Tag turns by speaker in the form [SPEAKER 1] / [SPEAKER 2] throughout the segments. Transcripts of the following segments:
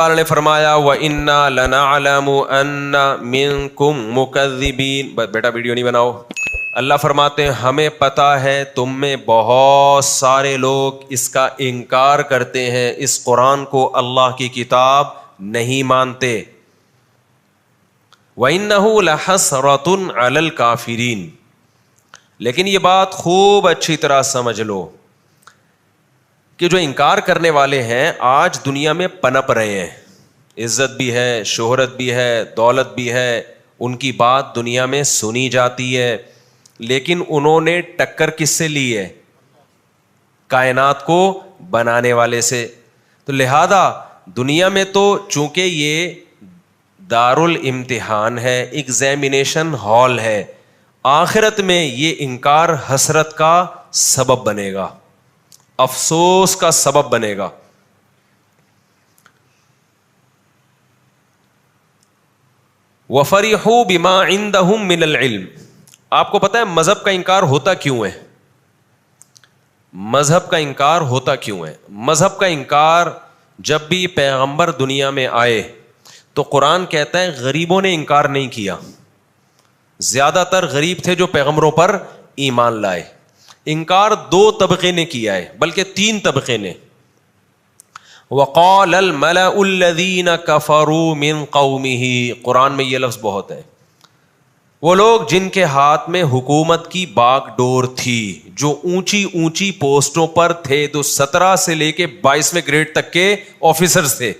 [SPEAKER 1] اللہ نے فرمایا وَإِنَّا لَنَعْلَمُ أَنَّ مِنْكُمْ مُكَذِّبِينَ. بیٹا ویڈیو نہیں بناؤ. اللہ فرماتے ہیں ہمیں پتہ ہے تم میں بہت سارے لوگ اس کا انکار کرتے ہیں, اس قرآن کو, اللہ کی کتاب نہیں مانتے. وَإِنَّهُ لَحَسْرَةٌ عَلَى الْكَافِرِينَ. لیکن یہ بات خوب اچھی طرح سمجھ لو کہ جو انکار کرنے والے ہیں آج دنیا میں پنپ رہے ہیں, عزت بھی ہے, شہرت بھی ہے, دولت بھی ہے, ان کی بات دنیا میں سنی جاتی ہے, لیکن انہوں نے ٹکر کس سے لی ہے؟ کائنات کو بنانے والے سے. تو لہذا دنیا میں تو چونکہ یہ دار الامتحان ہے, ایگزامینیشن ہال ہے, آخرت میں یہ انکار حسرت کا سبب بنے گا, افسوس کا سبب بنے گا. وَفَرِحُوا بِمَا عِندَهُم مِّنَ الْعِلْمِ. آپ کو پتہ ہے مذہب کا انکار ہوتا کیوں ہے؟ مذہب کا انکار ہوتا کیوں ہے؟ مذہب کا انکار جب بھی پیغمبر دنیا میں آئے تو قرآن کہتا ہے غریبوں نے انکار نہیں کیا. زیادہ تر غریب تھے جو پیغمبروں پر ایمان لائے. انکار 2 طبقے نے کیا ہے, بلکہ 3 طبقے نے. وَقَالَ الْمَلَأُ الَّذِينَ كَفَرُوا مِنْ قَوْمِهِ. قرآن میں یہ لفظ بہت ہے. وہ لوگ جن کے ہاتھ میں حکومت کی باغ ڈور تھی, جو اونچی اونچی پوسٹوں پر تھے, تو 17 سے لے کے 22ویں گریڈ تک کے آفیسرز تھے.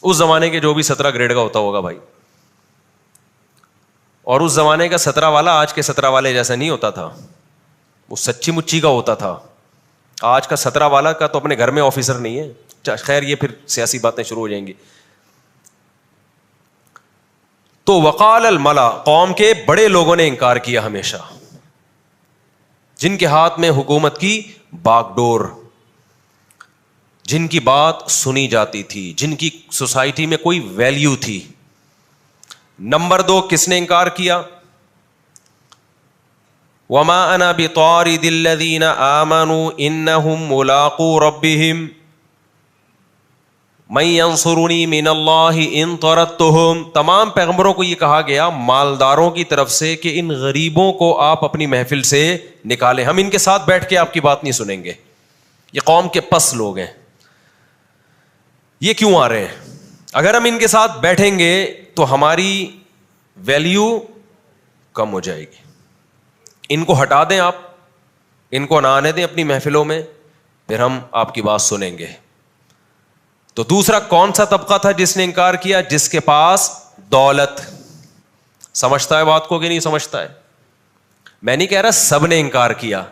[SPEAKER 1] اس زمانے کے جو بھی 17 گریڈ کا ہوتا ہوگا بھائی, اور اس زمانے کا 17 والا آج کے 17 والے جیسا نہیں ہوتا تھا, وہ سچی مچی کا ہوتا تھا. آج کا 17 والا کا تو اپنے گھر میں آفیسر نہیں ہے. خیر یہ پھر سیاسی باتیں شروع ہو جائیں گی. تو وقال الملا, قوم کے بڑے لوگوں نے انکار کیا ہمیشہ, جن کے ہاتھ میں حکومت کی باغ ڈور, جن کی بات سنی جاتی تھی, جن کی سوسائٹی میں کوئی ویلیو تھی. نمبر 2 کس نے انکار کیا؟ وما انا بطارد الذین آمنوا انہم ملاقو ربہم من ینصرنی من اللہ ان طردتہم. تمام پیغمبروں کو یہ کہا گیا مالداروں کی طرف سے کہ ان غریبوں کو آپ اپنی محفل سے نکالیں, ہم ان کے ساتھ بیٹھ کے آپ کی بات نہیں سنیں گے. یہ قوم کے پس لوگ ہیں, یہ کیوں آ رہے ہیں؟ اگر ہم ان کے ساتھ بیٹھیں گے تو ہماری ویلیو کم ہو جائے گی. ان کو ہٹا دیں, آپ ان کو نہ آنے دیں اپنی محفلوں میں, پھر ہم آپ کی بات سنیں گے. تو دوسرا کون سا طبقہ تھا جس نے انکار کیا؟ جس کے پاس دولت. سمجھتا ہے بات کو کہ نہیں سمجھتا ہے؟ میں نہیں کہہ رہا سب نے انکار کیا.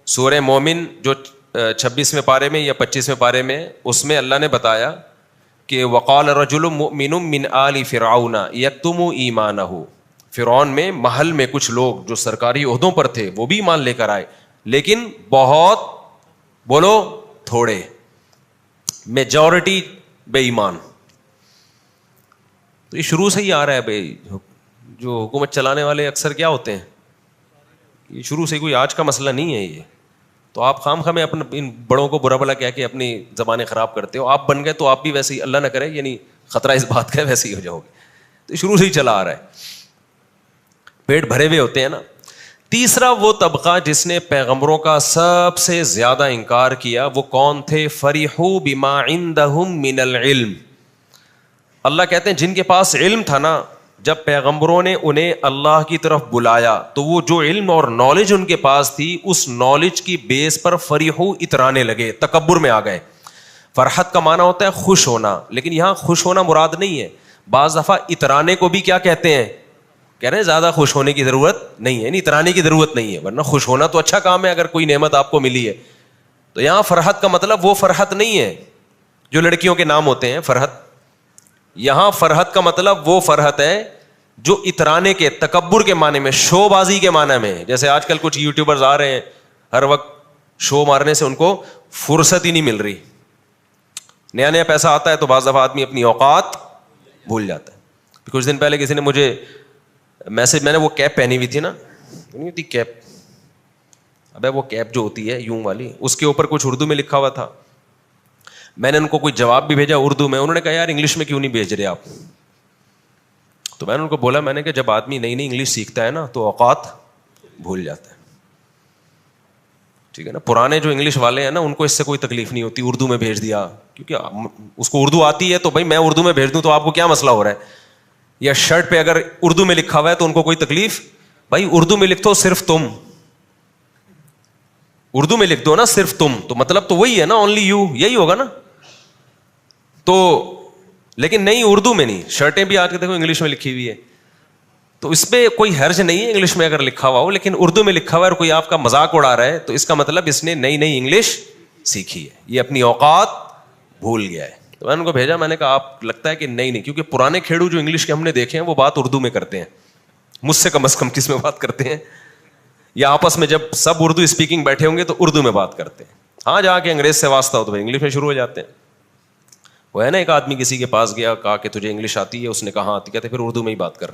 [SPEAKER 1] سورہ مومن جو 26ویں پارے میں یا 25ویں پارے میں, اس میں اللہ نے بتایا کہ وقال رجل مؤمن من آل فرعون یکتم ایمانہ. فرعون میں محل میں کچھ لوگ جو سرکاری عہدوں پر تھے وہ بھی ایمان لے کر آئے, لیکن بہت, بولو تھوڑے, میجورٹی بے ایمان. تو یہ شروع سے ہی آ رہا ہے بھائی, جو حکومت چلانے والے اکثر کیا ہوتے ہیں, یہ شروع سے کوئی آج کا مسئلہ نہیں ہے یہ. تو آپ خام خواہ اپنے ان بڑوں کو برا بھلا کہہ کے اپنی زبانیں خراب کرتے ہو. آپ بن گئے تو آپ بھی ویسے ہی, اللہ نہ کرے یعنی خطرہ اس بات کا, ویسے ہی ہو جاؤ گے. تو شروع سے ہی چلا آ رہا ہے, پیٹ بھرے ہوئے ہوتے ہیں نا. تیسرا وہ طبقہ جس نے پیغمبروں کا سب سے زیادہ انکار کیا, وہ کون تھے؟ فریحوا بما عندهم من العلم. اللہ کہتے ہیں جن کے پاس علم تھا نا, جب پیغمبروں نے انہیں اللہ کی طرف بلایا تو وہ جو علم اور نالج ان کے پاس تھی, اس نالج کی بیس پر فریحوا اترانے لگے, تکبر میں آ گئے. فرحت کا معنی ہوتا ہے خوش ہونا, لیکن یہاں خوش ہونا مراد نہیں ہے. بعض دفعہ اترانے کو بھی کیا کہتے ہیں؟ کہہ رہے ہیں زیادہ خوش ہونے کی ضرورت نہیں ہے, نہیں اترانے کی ضرورت نہیں ہے, ورنہ خوش ہونا تو اچھا کام ہے اگر کوئی نعمت آپ کو ملی ہے. تو یہاں فرحت کا مطلب وہ فرحت نہیں ہے جو لڑکیوں کے نام ہوتے ہیں فرحت. یہاں فرحت کا مطلب وہ فرحت ہے جو اترانے کے, تکبر کے معنی میں, شو بازی کے معنی میں. جیسے آج کل کچھ یوٹیوبرز آ رہے ہیں, ہر وقت شو مارنے سے ان کو فرصت ہی نہیں مل رہی. نیا نیا پیسہ آتا ہے تو بعض دفعہ آدمی اپنی اوقات بھول جاتا ہے. کچھ دن پہلے کسی نے مجھے میسج, میں نے وہ کیپ پہنی ہوئی تھی نا, نہیں ہوتی کیپ, ابے وہ کیپ جو ہوتی ہے یوں والی, اس کے اوپر کچھ اردو میں لکھا ہوا تھا. میں نے ان کو کوئی جواب بھی بھیجا اردو میں, انہوں نے کہا یار انگلش میں کیوں نہیں بھیج رہے آپ. تو میں نے ان کو بولا, میں نے کہا جب آدمی نئی نئی انگلش سیکھتا ہے نا تو اوقات بھول جاتا ہے, ٹھیک ہے نا. پرانے جو انگلش والے ہیں نا ان کو اس سے کوئی تکلیف نہیں ہوتی, اردو میں بھیج دیا, کیونکہ اس کو اردو آتی ہے تو بھائی میں اردو میں بھیج دوں تو آپ کو کیا مسئلہ ہو رہا ہے. یا شرٹ پہ اگر اردو میں لکھا ہوا ہے تو ان کو کوئی تکلیف, بھائی اردو میں لکھ دو صرف تم, اردو میں لکھ دو نا صرف تم, تو مطلب تو وہی ہے نا, اونلی یو, یہی ہوگا نا. تو لیکن نہیں, اردو میں نہیں, شرٹیں بھی آ کے دیکھو انگلش میں لکھی ہوئی ہے, تو اس پہ کوئی حرج نہیں ہے انگلش میں اگر لکھا ہوا ہو, لیکن اردو میں لکھا ہوا ہے اور کوئی آپ کا مذاق اڑا رہا ہے تو اس کا مطلب اس نے نئی نئی انگلش سیکھی ہے, یہ اپنی اوقات بھول گیا ہے. تو میں نے ان کو بھیجا, میں نے کہا آپ لگتا ہے کہ نہیں, کیونکہ پرانے کھیڑو جو انگلش کے ہم نے دیکھے ہیں وہ بات اردو میں کرتے ہیں, مجھ سے کم از کم کس میں بات کرتے ہیں, یا آپس میں جب سب اردو اسپیکنگ بیٹھے ہوں گے تو اردو میں بات کرتے ہیں. ہاں جا کے انگریز سے واسطہ ہو تو انگلش میں شروع ہو جاتے ہیں. وہ ہے نا ایک آدمی کسی کے پاس گیا, کہا کہ تجھے انگلش آتی ہے, اس نے کہا آتی, کہتے پھر اردو میں ہی بات کر.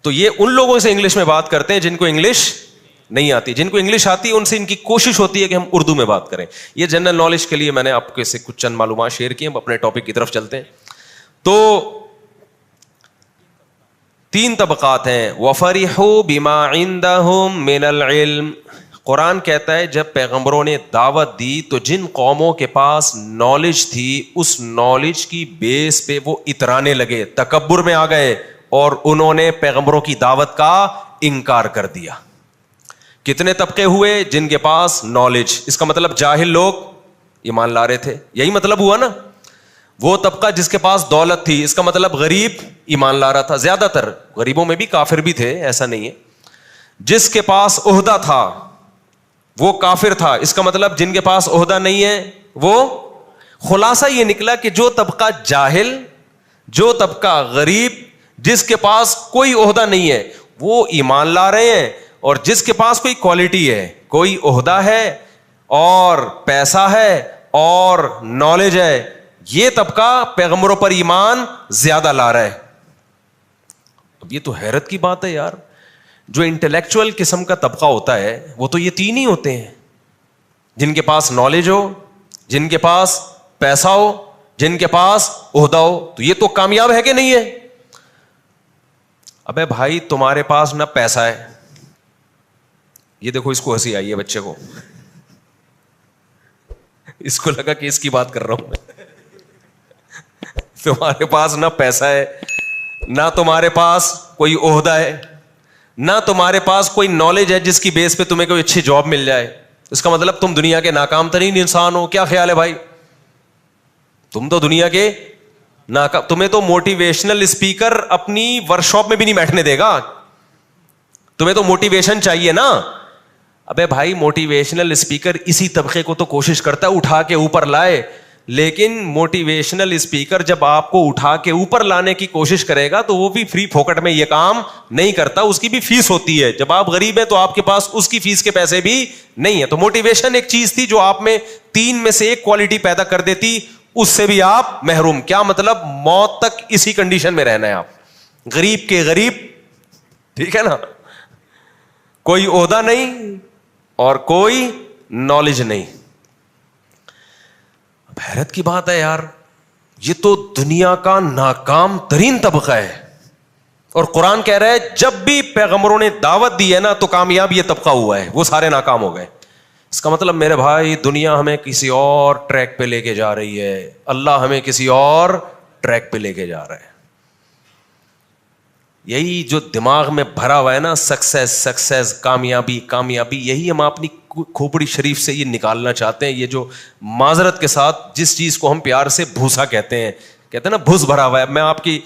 [SPEAKER 1] تو یہ ان لوگوں سے انگلش میں بات کرتے ہیں جن کو انگلش نہیں آتی. جن کو انگلش آتی ہے ان سے ان کی کوشش ہوتی ہے کہ ہم اردو میں بات کریں. یہ جنرل نالج کے لیے میں نے آپ کے سے کچھ چند معلومات شیئر کی. ہم اپنے ٹاپک کی طرف چلتے ہیں. تو 3 طبقات ہیں. وَفَرِحُوا بِمَا عِندَهُم مِّنَ الْعِلْمِ. قرآن کہتا ہے جب پیغمبروں نے دعوت دی تو جن قوموں کے پاس نالج تھی اس نالج کی بیس پہ وہ اترانے لگے, تکبر میں آ گئے اور انہوں نے پیغمبروں کی دعوت کا انکار کر دیا. کتنے طبقے ہوئے؟ جن کے پاس نالج, اس کا مطلب جاہل لوگ ایمان لا رہے تھے, یہی مطلب ہوا نا. وہ طبقہ جس کے پاس دولت تھی, اس کا مطلب غریب ایمان لا رہا تھا, زیادہ تر غریبوں میں بھی کافر بھی تھے, ایسا نہیں ہے. جس کے پاس عہدہ تھا وہ کافر تھا, اس کا مطلب جن کے پاس عہدہ نہیں ہے وہ. خلاصہ یہ نکلا کہ جو طبقہ جاہل, جو طبقہ غریب, جس کے پاس کوئی عہدہ نہیں ہے وہ ایمان لا رہے ہیں, اور جس کے پاس کوئی کوالٹی ہے, کوئی عہدہ ہے اور پیسہ ہے اور نالج ہے, یہ طبقہ پیغمبروں پر ایمان زیادہ لا رہا ہے. اب یہ تو حیرت کی بات ہے یار. جو انٹلیکچوئل قسم کا طبقہ ہوتا ہے وہ تو یہ 3 ہی ہوتے ہیں, جن کے پاس نالج ہو, جن کے پاس پیسہ ہو, جن کے پاس عہدہ ہو. تو یہ تو کامیاب ہے کہ نہیں ہے؟ ابے بھائی تمہارے پاس نہ پیسہ ہے, یہ دیکھو اس کو ہنسی آئی ہے بچے کو, اس کو لگا کہ اس کی بات کر رہا ہوں میں. تمہارے پاس نہ پیسہ ہے, نہ تمہارے پاس کوئی عہدہ ہے, نہ تمہارے پاس کوئی نالج ہے جس کی بیس پہ تمہیں کوئی اچھی جاب مل جائے. اس کا مطلب تم دنیا کے ناکام ترین انسان ہو. کیا خیال ہے بھائی؟ تم تو دنیا کے ناکام, تمہیں تو موٹیویشنل اسپیکر اپنی ورک شاپ میں بھی نہیں بیٹھنے دے گا. تمہیں تو موٹیویشن چاہیے نا. ابے بھائی موٹیویشنل اسپیکر اسی طبقے کو تو کوشش کرتا ہے اٹھا کے اوپر لائے, لیکن موٹیویشنل اسپیکر جب آپ کو اٹھا کے اوپر لانے کی کوشش کرے گا تو وہ بھی فری پھوکٹ میں یہ کام نہیں کرتا, اس کی بھی فیس ہوتی ہے. جب آپ غریب ہیں تو آپ کے پاس اس کی فیس کے پیسے بھی نہیں ہے. تو موٹیویشن ایک چیز تھی جو آپ میں 3 میں سے ایک کوالٹی پیدا کر دیتی, اس سے بھی آپ محروم. کیا مطلب؟ موت تک اسی کنڈیشن میں رہنا ہے آپ, غریب کے غریب, ٹھیک ہے نا. کوئی عہدہ نہیں اور کوئی نالج نہیں. حیرت کی بات ہے یار, یہ تو دنیا کا ناکام ترین طبقہ ہے, اور قرآن کہہ رہا ہے جب بھی پیغمبروں نے دعوت دی ہے نا تو کامیاب یہ طبقہ ہوا ہے, وہ سارے ناکام ہو گئے. اس کا مطلب میرے بھائی دنیا ہمیں کسی اور ٹریک پہ لے کے جا رہی ہے, اللہ ہمیں کسی اور ٹریک پہ لے کے جا رہا ہے. یہی جو دماغ میں بھرا ہوا ہے نا, سکسیس, کامیابی, یہی ہم اپنی کھوپڑی شریف سے یہ نکالنا چاہتے ہیں. یہ جو معذرت کے ساتھ جس چیز کو ہم پیار سے بھوسا کہتے ہیں نا, بھوس بھرا ہوا ہے. میں آپ کی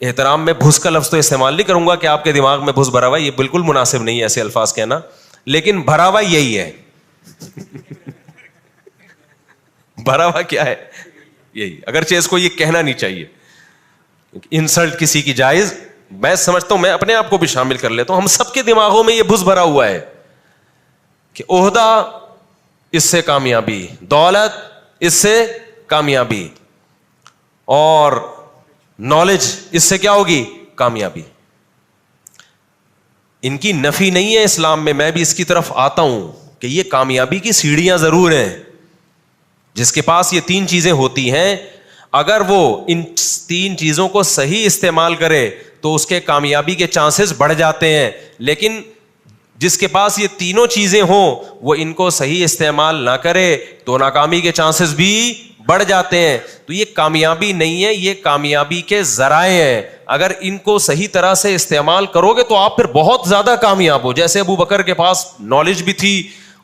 [SPEAKER 1] احترام میں بھوس کا لفظ تو استعمال نہیں کروں گا کہ آپ کے دماغ میں بھوس بھرا ہوا ہے, یہ بالکل مناسب نہیں ہے ایسے الفاظ کہنا, لیکن بھرا ہوا یہی ہے. بھرا ہوا کیا ہے؟ یہی. اگرچہ اس کو یہ کہنا نہیں چاہیے, انسلٹ کسی کی جائز, میں سمجھتا ہوں, میں اپنے آپ کو بھی شامل کر لیتا ہوں. ہم سب کے دماغوں میں یہ بھس بھرا ہوا ہے کہ عہدہ اس سے کامیابی, دولت اس سے کامیابی, اور نالج اس سے کیا ہوگی؟ کامیابی. ان کی نفی نہیں ہے اسلام میں, میں بھی اس کی طرف آتا ہوں کہ یہ کامیابی کی سیڑھیاں ضرور ہیں, جس کے پاس یہ 3 چیزیں ہوتی ہیں, اگر وہ ان 3 چیزوں کو صحیح استعمال کرے تو اس کے کامیابی کے چانسز بڑھ جاتے ہیں. لیکن جس کے پاس یہ تینوں چیزیں ہوں وہ ان کو صحیح استعمال نہ کرے تو ناکامی کے چانسز بھی بڑھ جاتے ہیں. تو یہ کامیابی نہیں ہے, یہ کامیابی کے ذرائع ہیں. اگر ان کو صحیح طرح سے استعمال کرو گے تو آپ پھر بہت زیادہ کامیاب ہو. جیسے ابو بکر کے پاس نالج بھی تھی,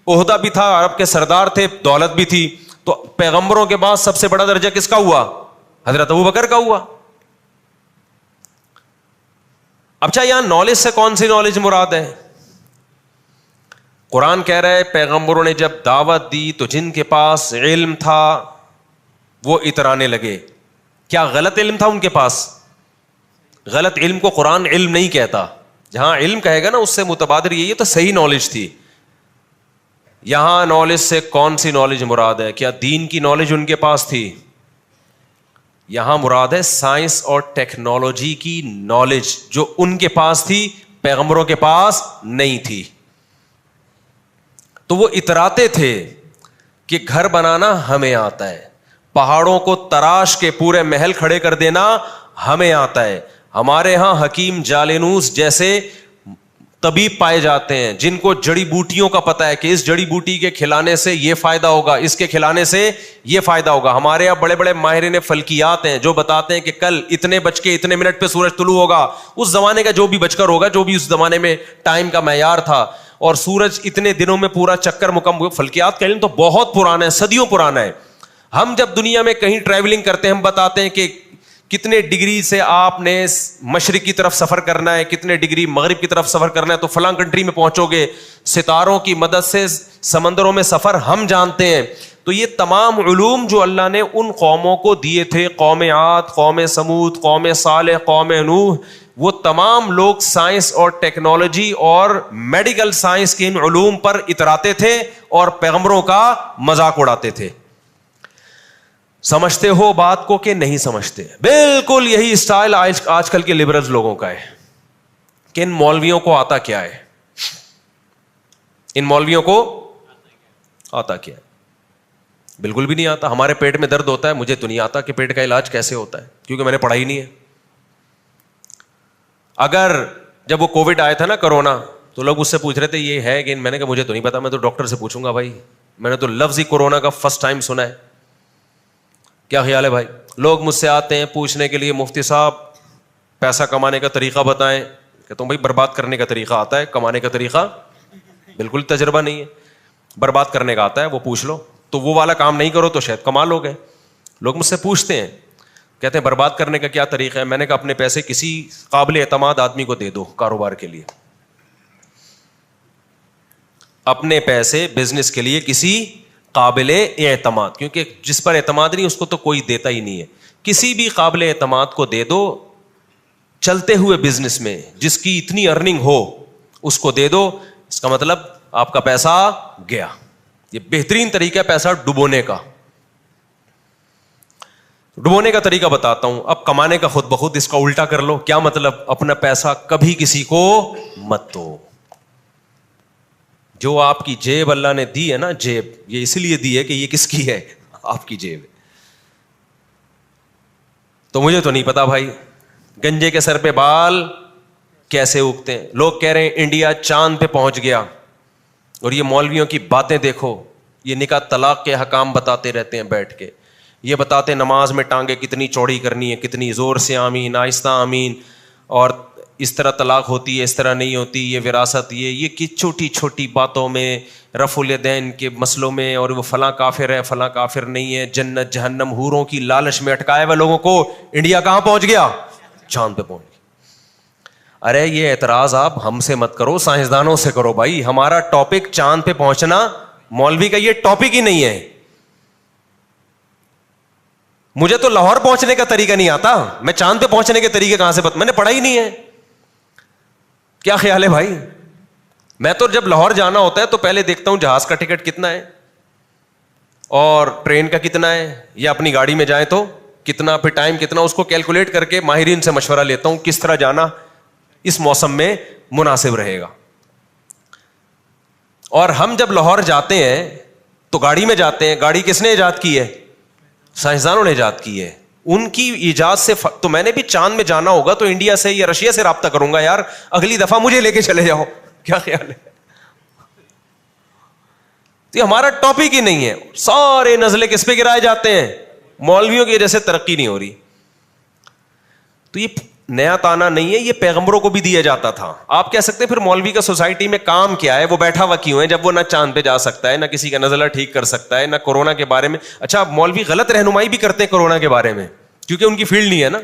[SPEAKER 1] عہدہ بھی تھا, عرب کے سردار تھے, دولت بھی تھی, تو پیغمبروں کے بعد سب سے بڑا درجہ کس کا ہوا؟ حضرت ابو بکر کا ہوا. اچھا, یہاں نالج سے کون سی نالج مراد ہے؟ قرآن کہہ رہا ہے پیغمبروں نے جب دعوت دی تو جن کے پاس علم تھا وہ اترانے لگے. کیا غلط علم تھا ان کے پاس؟ غلط علم کو قرآن علم نہیں کہتا. جہاں علم کہے گا نا اس سے متبادر یہ تو صحیح نالج تھی. یہاں نالج سے کون سی نالج مراد ہے؟ کیا دین کی نالج ان کے پاس تھی؟ یہاں مراد ہے سائنس اور ٹیکنالوجی کی نالج جو ان کے پاس تھی, پیغمبروں کے پاس نہیں تھی. تو وہ اتراتے تھے کہ گھر بنانا ہمیں آتا ہے, پہاڑوں کو تراش کے پورے محل کھڑے کر دینا ہمیں آتا ہے. ہمارے ہاں حکیم جالینوس جیسے طبیب پائے جاتے ہیں جن کو جڑی بوٹیوں کا پتہ ہے کہ اس جڑی بوٹی کے کھلانے سے یہ فائدہ ہوگا, اس کے کھلانے سے یہ فائدہ ہوگا. ہمارے یہاں بڑے بڑے ماہرین فلکیات ہیں جو بتاتے ہیں کہ کل اتنے بج کے اتنے منٹ پہ سورج طلوع ہوگا. اس زمانے کا جو بھی بج کر ہوگا, جو بھی اس زمانے میں ٹائم کا معیار تھا, اور سورج اتنے دنوں میں پورا چکر مکمل. فلکیات کا علم تو بہت پرانا ہے, صدیوں پرانا ہے. ہم جب دنیا میں کہیں ٹریولنگ کرتے ہیں ہم بتاتے ہیں کہ کتنے ڈگری سے آپ نے مشرق کی طرف سفر کرنا ہے, کتنے ڈگری مغرب کی طرف سفر کرنا ہے تو فلاں کنٹری میں پہنچو گے. ستاروں کی مدد سے سمندروں میں سفر ہم جانتے ہیں. تو یہ تمام علوم جو اللہ نے ان قوموں کو دیے تھے, قوم عاد, قوم سمود, قوم صالح, قوم نوح, وہ تمام لوگ سائنس اور ٹیکنالوجی اور میڈیکل سائنس کے ان علوم پر اتراتے تھے اور پیغمبروں کا مذاق اڑاتے تھے. سمجھتے ہو بات کو کہ نہیں سمجھتے؟ بالکل یہی اسٹائل آج کل کے لبرلز لوگوں کا ہے کہ ان مولویوں کو آتا کیا ہے, ان مولویوں کو آتا کیا ہے؟ بالکل بھی نہیں آتا. ہمارے پیٹ میں درد ہوتا ہے, مجھے تو نہیں آتا کہ پیٹ کا علاج کیسے ہوتا ہے, کیونکہ میں نے پڑھا ہی نہیں ہے. اگر جب وہ کووڈ آیا تھا نا, کرونا, تو لوگ اس سے پوچھ رہے تھے یہ ہے کہ میں نے کہا مجھے تو نہیں پتا, میں تو ڈاکٹر سے پوچھوں گا بھائی, میں نے تو لفظ ہی کورونا کا فرسٹ ٹائم سنا ہے. کیا خیال ہے بھائی؟ لوگ مجھ سے آتے ہیں پوچھنے کے لیے مفتی صاحب پیسہ کمانے کا طریقہ بتائیں. کہتا ہوں بھائی برباد کرنے کا طریقہ آتا ہے, کمانے کا طریقہ بالکل تجربہ نہیں ہے. برباد کرنے کا آتا ہے, وہ پوچھ لو, تو وہ والا کام نہیں کرو تو شاید کما لو گے. لوگ مجھ سے پوچھتے ہیں, کہتے ہیں برباد کرنے کا کیا طریقہ ہے؟ میں نے کہا اپنے پیسے کسی قابل اعتماد آدمی کو دے دو کاروبار کے لیے, اپنے پیسے بزنس کے لیے کسی قابل اعتماد, کیونکہ جس پر اعتماد نہیں اس کو تو کوئی دیتا ہی نہیں ہے. کسی بھی قابل اعتماد کو دے دو, چلتے ہوئے بزنس میں جس کی اتنی ارننگ ہو اس کو دے دو. اس کا مطلب آپ کا پیسہ گیا. یہ بہترین طریقہ ہے پیسہ ڈبونے کا. ڈبونے کا طریقہ بتاتا ہوں. اب کمانے کا خود بخود اس کا الٹا کر لو. کیا مطلب؟ اپنا پیسہ کبھی کسی کو مت دو. جو آپ کی جیب اللہ نے دی ہے نا, جیب یہ اس لیے دی ہے کہ یہ کس کی ہے؟ آپ کی جیب. تو مجھے تو نہیں پتا بھائی گنجے کے سر پہ بال کیسے اگتے ہیں. لوگ کہہ رہے ہیں انڈیا چاند پہ پہنچ گیا, اور یہ مولویوں کی باتیں دیکھو, یہ نکاح طلاق کے حکام بتاتے رہتے ہیں بیٹھ کے. یہ بتاتے نماز میں ٹانگیں کتنی چوڑی کرنی ہے, کتنی زور سے آمین, آہستہ آمین, اور اس طرح طلاق ہوتی ہے, اس طرح نہیں ہوتی, یہ وراثت, یہ کہ چھوٹی چھوٹی باتوں میں, رفع الیدین کے مسئلوں میں, اور وہ فلاں کافر ہے فلاں کافر نہیں ہے, جنت جہنم حوروں کی لالچ میں اٹکائے ہوئے لوگوں کو انڈیا کہاں پہنچ گیا؟ چاند پہ پہنچ گیا. ارے یہ اعتراض آپ ہم سے مت کرو, سائنسدانوں سے کرو بھائی. ہمارا ٹاپک چاند پہ پہنچنا, مولوی کا یہ ٹاپک ہی نہیں ہے. مجھے تو لاہور پہنچنے کا طریقہ نہیں آتا, میں چاند پہ پہنچنے کے طریقے کہاں سے میں نے پڑھا ہی نہیں ہے. کیا خیال ہے بھائی؟ میں تو جب لاہور جانا ہوتا ہے تو پہلے دیکھتا ہوں جہاز کا ٹکٹ کتنا ہے اور ٹرین کا کتنا ہے, یا اپنی گاڑی میں جائیں تو کتنا, پھر ٹائم کتنا, اس کو کیلکولیٹ کر کے ماہرین سے مشورہ لیتا ہوں کس طرح جانا اس موسم میں مناسب رہے گا. اور ہم جب لاہور جاتے ہیں تو گاڑی میں جاتے ہیں. گاڑی کس نے ایجاد کی ہے؟ سائنسدانوں نے ایجاد کی ہے. ان کی ایجاد سے تو میں نے بھی چاند میں جانا ہوگا تو انڈیا سے یا رشیا سے رابطہ کروں گا یار, اگلی دفعہ مجھے لے کے چلے جاؤ. کیا خیال ہے؟ تو یہ ہمارا ٹاپک ہی نہیں ہے. سارے نزلے کس پہ گرائے جاتے ہیں؟ مولویوں کی وجہ سے ترقی نہیں ہو رہی. تو یہ نیا تانا نہیں ہے, یہ پیغمبروں کو بھی دیا جاتا تھا. آپ کہہ سکتے ہیں پھر مولوی کا سوسائٹی میں کام کیا ہے, وہ بیٹھا ہوا کیوں ہے جب وہ نہ چاند پہ جا سکتا ہے, نہ کسی کا نزلہ ٹھیک کر سکتا ہے, نہ کورونا کے بارے میں. اچھا مولوی غلط رہنمائی بھی کرتے ہیں کورونا کے بارے میں, کیونکہ ان کی فیلڈ نہیں ہے نا.